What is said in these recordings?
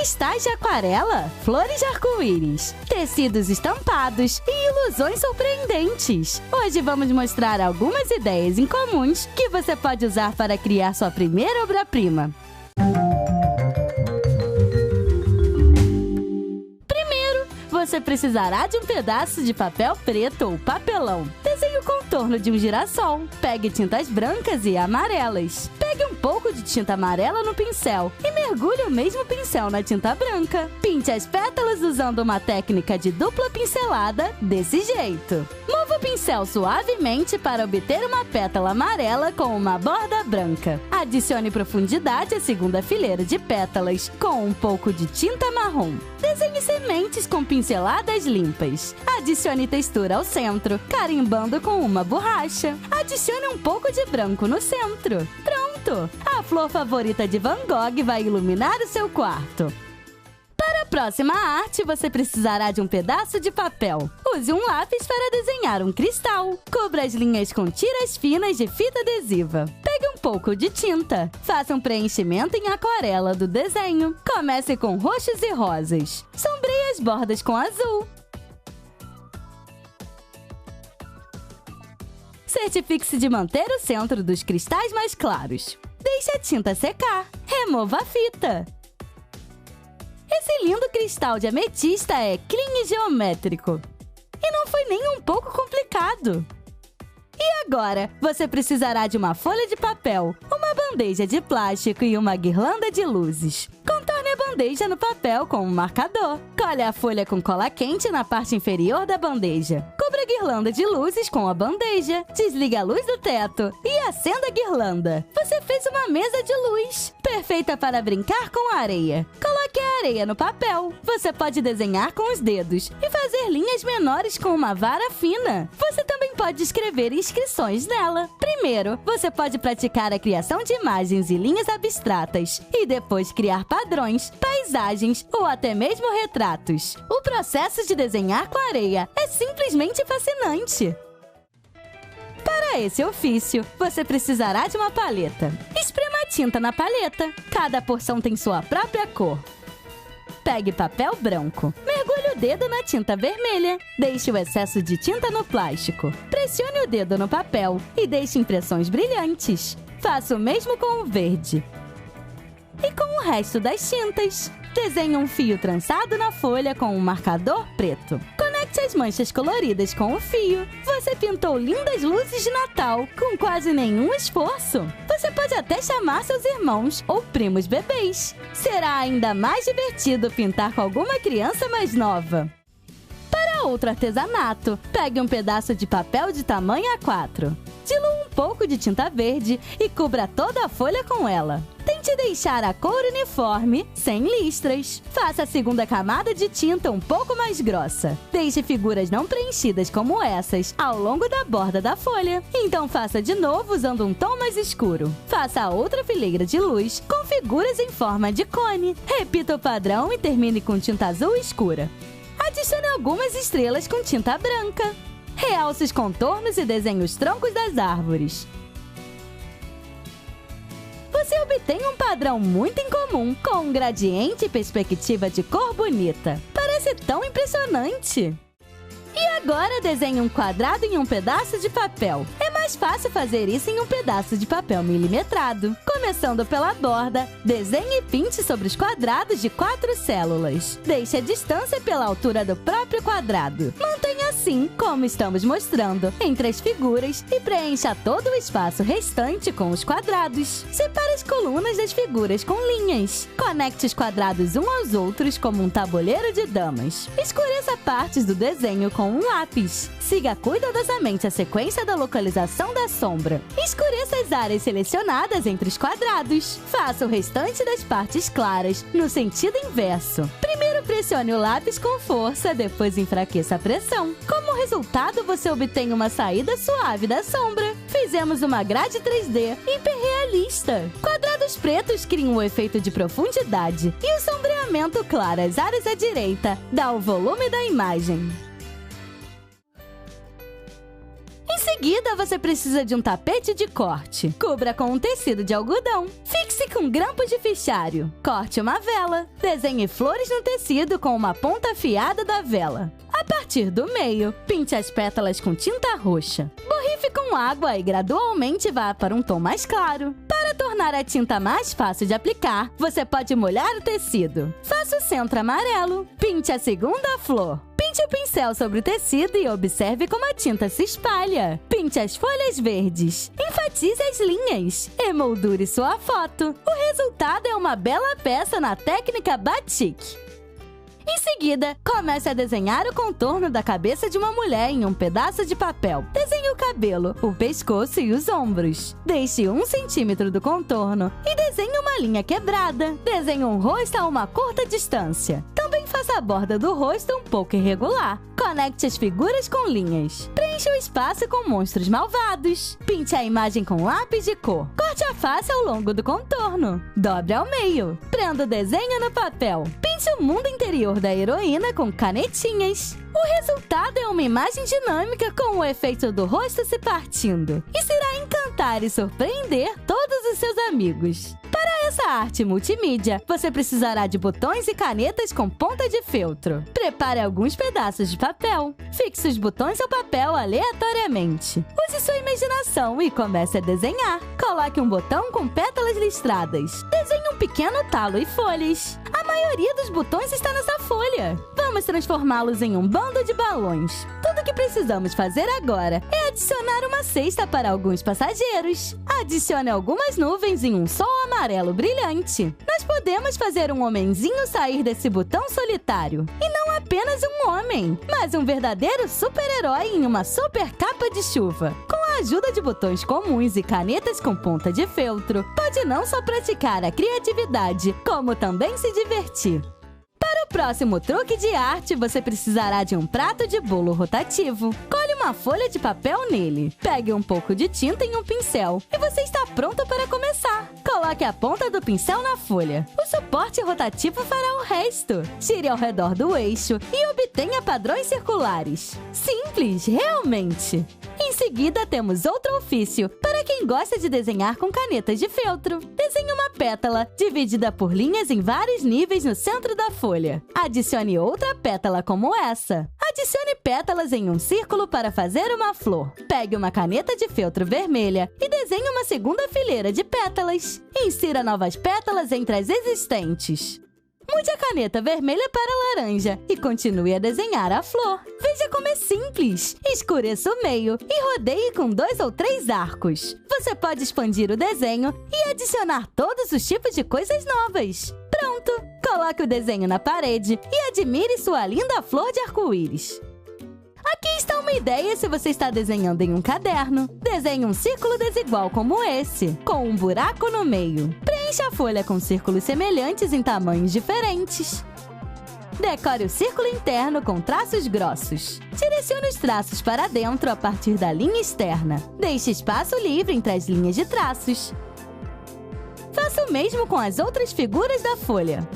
cristais de aquarela, flores de arco-íris, tecidos estampados e ilusões surpreendentes. Hoje vamos mostrar algumas ideias incomuns que você pode usar para criar sua primeira obra-prima. Você precisará de um pedaço de papel preto ou papelão. Desenhe o contorno de um girassol. Pegue tintas brancas e amarelas. Pegue um pouco de tinta amarela no pincel e mergulhe o mesmo pincel na tinta branca. Pinte as pétalas usando uma técnica de dupla pincelada, desse jeito. Mova o pincel suavemente para obter uma pétala amarela com uma borda branca. Adicione profundidade à segunda fileira de pétalas com um pouco de tinta marrom. Desenhe sementes com pinceladas limpas. Adicione textura ao centro, carimbando com uma borracha. Adicione um pouco de branco no centro. Pronto! A flor favorita de Van Gogh vai iluminar o seu quarto. Para a próxima arte, você precisará de um pedaço de papel. Use um lápis para desenhar um cristal. Cubra as linhas com tiras finas de fita adesiva. Pegue um pouco de tinta. Faça um preenchimento em aquarela do desenho. Comece com roxos e rosas. Sombreie as bordas com azul. Certifique-se de manter o centro dos cristais mais claros. Deixe a tinta secar. Remova a fita. Esse lindo cristal de ametista é clean e geométrico. E não foi nem um pouco complicado. E agora, você precisará de uma folha de papel, uma bandeja de plástico e uma guirlanda de luzes. Contorne a bandeja no papel com um marcador. Cole a folha com cola quente na parte inferior da bandeja. Cubra a guirlanda de luzes com a bandeja. Desligue a luz do teto e acenda a guirlanda. Você fez uma mesa de luz, perfeita para brincar com a areia. Coloque a areia no papel. Você pode desenhar com os dedos e fazer linhas menores com uma vara fina. Você também pode escrever inscrições nela. Primeiro, você pode praticar a criação de imagens e linhas abstratas e depois criar padrões, paisagens ou até mesmo retratos. O processo de desenhar com areia é simplesmente fascinante. Para esse ofício, você precisará de uma paleta. Esprema a tinta na paleta. Cada porção tem sua própria cor. Pegue papel branco. Mergulhe o dedo na tinta vermelha. Deixe o excesso de tinta no plástico. Pressione o dedo no papel e deixe impressões brilhantes. Faça o mesmo com o verde. E com o resto das tintas. Desenhe um fio trançado na folha com um marcador preto. Conecte as manchas coloridas com o fio. Você pintou lindas luzes de Natal com quase nenhum esforço. Você pode até chamar seus irmãos ou primos bebês. Será ainda mais divertido pintar com alguma criança mais nova. Para outro artesanato, pegue um pedaço de papel de tamanho A4. Dilua um pouco de tinta verde e cubra toda a folha com ela. Tente deixar a cor uniforme, sem listras. Faça a segunda camada de tinta um pouco mais grossa. Deixe figuras não preenchidas como essas ao longo da borda da folha. Então faça de novo usando um tom mais escuro. Faça a outra fileira de luz com figuras em forma de cone. Repita o padrão e termine com tinta azul escura. Adicione algumas estrelas com tinta branca. Realce os contornos e desenhe os troncos das árvores. Você obtém um padrão muito incomum, com um gradiente e perspectiva de cor bonita. Parece tão impressionante! E agora desenhe um quadrado em um pedaço de papel. É mais fácil fazer isso em um pedaço de papel milimetrado. Começando pela borda, desenhe e pinte sobre os quadrados de 4 células. Deixe a distância pela altura do próprio quadrado. Mantenha assim, como estamos mostrando, entre as figuras e preencha todo o espaço restante com os quadrados. Separe as colunas das figuras com linhas. Conecte os quadrados uns aos outros como um tabuleiro de damas. Escureça partes do desenho com um lápis. Siga cuidadosamente a sequência da localização da sombra. Escureça as áreas selecionadas entre os quadrados. Faça o restante das partes claras no sentido inverso. Primeiro pressione o lápis com força, depois enfraqueça a pressão. Como resultado, você obtém uma saída suave da sombra. Fizemos uma grade 3D hiperrealista. Quadrados pretos criam o efeito de profundidade e o sombreamento claro às áreas à direita dá o volume da imagem. seguida, você precisa de um tapete de corte. Cubra com um tecido de algodão. Fixe com grampos de fichário. Corte uma vela. Desenhe flores no tecido com uma ponta afiada da vela. A partir do meio, pinte as pétalas com tinta roxa. Borrife com água e gradualmente vá para um tom mais claro. Para tornar a tinta mais fácil de aplicar, você pode molhar o tecido. Faça o centro amarelo. Pinte a segunda flor. Pinte o pincel sobre o tecido e observe como a tinta se espalha. Pinte as folhas verdes. Enfatize as linhas. Emoldure sua foto. O resultado é uma bela peça na técnica batik. Em seguida, comece a desenhar o contorno da cabeça de uma mulher em um pedaço de papel. Desenhe o cabelo, o pescoço e os ombros. Deixe 1 centímetro do contorno e desenhe uma linha quebrada. Desenhe um rosto a uma curta distância. Também faça a borda do rosto um pouco irregular. Conecte as figuras com linhas. Preencha o espaço com monstros malvados. Pinte a imagem com lápis de cor. Corte a face ao longo do contorno. Dobre ao meio. Prenda o desenho no papel. Pinte o mundo interior da heroína com canetinhas. O resultado é uma imagem dinâmica com o efeito do rosto se partindo. Isso irá encantar e surpreender todos os seus amigos. Para essa arte multimídia, você precisará de botões e canetas com ponta de feltro. Prepare alguns pedaços de papel. Fixe os botões ao papel aleatoriamente. Use sua imaginação e comece a desenhar. Coloque um botão com pétalas listradas. Desenhe um pequeno talo e folhas. A maioria dos botões está nessa folha. Vamos transformá-los em um bando de balões. Tudo que precisamos fazer agora é adicionar uma cesta para alguns passageiros. Adicione algumas nuvens em um sol amarelo brilhante. Nós podemos fazer um homenzinho sair desse botão solitário. E não apenas um homem, mas um verdadeiro super-herói em uma super capa de chuva. Com a ajuda de botões comuns e canetas com ponta de feltro, pode não só praticar a criatividade, como também se divertir. Para o próximo truque de arte, você precisará de um prato de bolo rotativo. Colhe uma folha de papel nele. Pegue um pouco de tinta em um pincel e você está pronto para começar. Coloque a ponta do pincel na folha. O suporte rotativo fará o resto. Gire ao redor do eixo e obtenha padrões circulares. Simples, realmente! Em seguida, temos outro ofício para quem gosta de desenhar com canetas de feltro. Desenhe uma pétala, dividida por linhas em vários níveis no centro da folha. Adicione outra pétala como essa. Adicione pétalas em um círculo para fazer uma flor. Pegue uma caneta de feltro vermelha e desenhe uma segunda fileira de pétalas. Insira novas pétalas entre as existentes. Mude a caneta vermelha para laranja e continue a desenhar a flor. Veja como é simples! Escureça o meio e rodeie com 2 ou 3 arcos. Você pode expandir o desenho e adicionar todos os tipos de coisas novas. Pronto! Coloque o desenho na parede e admire sua linda flor de arco-íris. Aqui está uma ideia se você está desenhando em um caderno. Desenhe um círculo desigual como esse, com um buraco no meio. Preencha a folha com círculos semelhantes em tamanhos diferentes. Decore o círculo interno com traços grossos. Direcione os traços para dentro a partir da linha externa. Deixe espaço livre entre as linhas de traços. Faça o mesmo com as outras figuras da folha.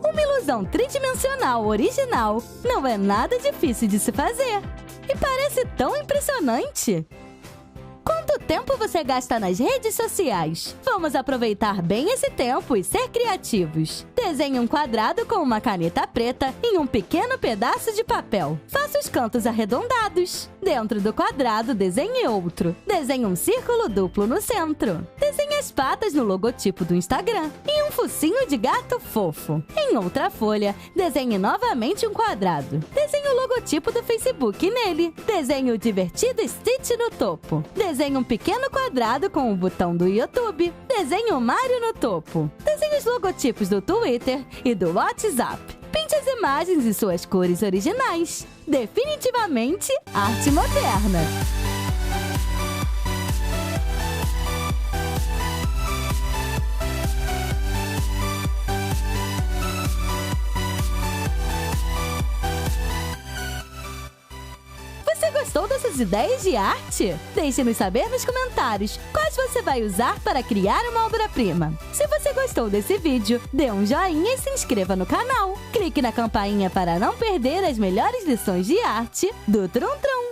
Uma ilusão tridimensional original não é nada difícil de se fazer. E parece tão impressionante! Quanto tempo você gasta nas redes sociais? Vamos aproveitar bem esse tempo e ser criativos. Desenhe um quadrado com uma caneta preta em um pequeno pedaço de papel. Faça os cantos arredondados. Dentro do quadrado, desenhe outro. Desenhe um círculo duplo no centro. Desenhe as patas no logotipo do Instagram e um focinho de gato fofo. Em outra folha, desenhe novamente um quadrado. Desenhe o logotipo do Facebook nele. Desenhe o divertido Stitch no topo. Desenhe um pequeno quadrado com o botão do YouTube. Desenhe o Mario no topo. Desenhe os logotipos do Twitter e do WhatsApp. Pinte as imagens e suas cores originais. Definitivamente, arte moderna! Você gostou dessas ideias de arte? Deixe-nos saber nos comentários quais você vai usar para criar uma obra-prima. Se você gostou desse vídeo, dê um joinha e se inscreva no canal. Clique na campainha para não perder as melhores lições de arte do Trum Trum.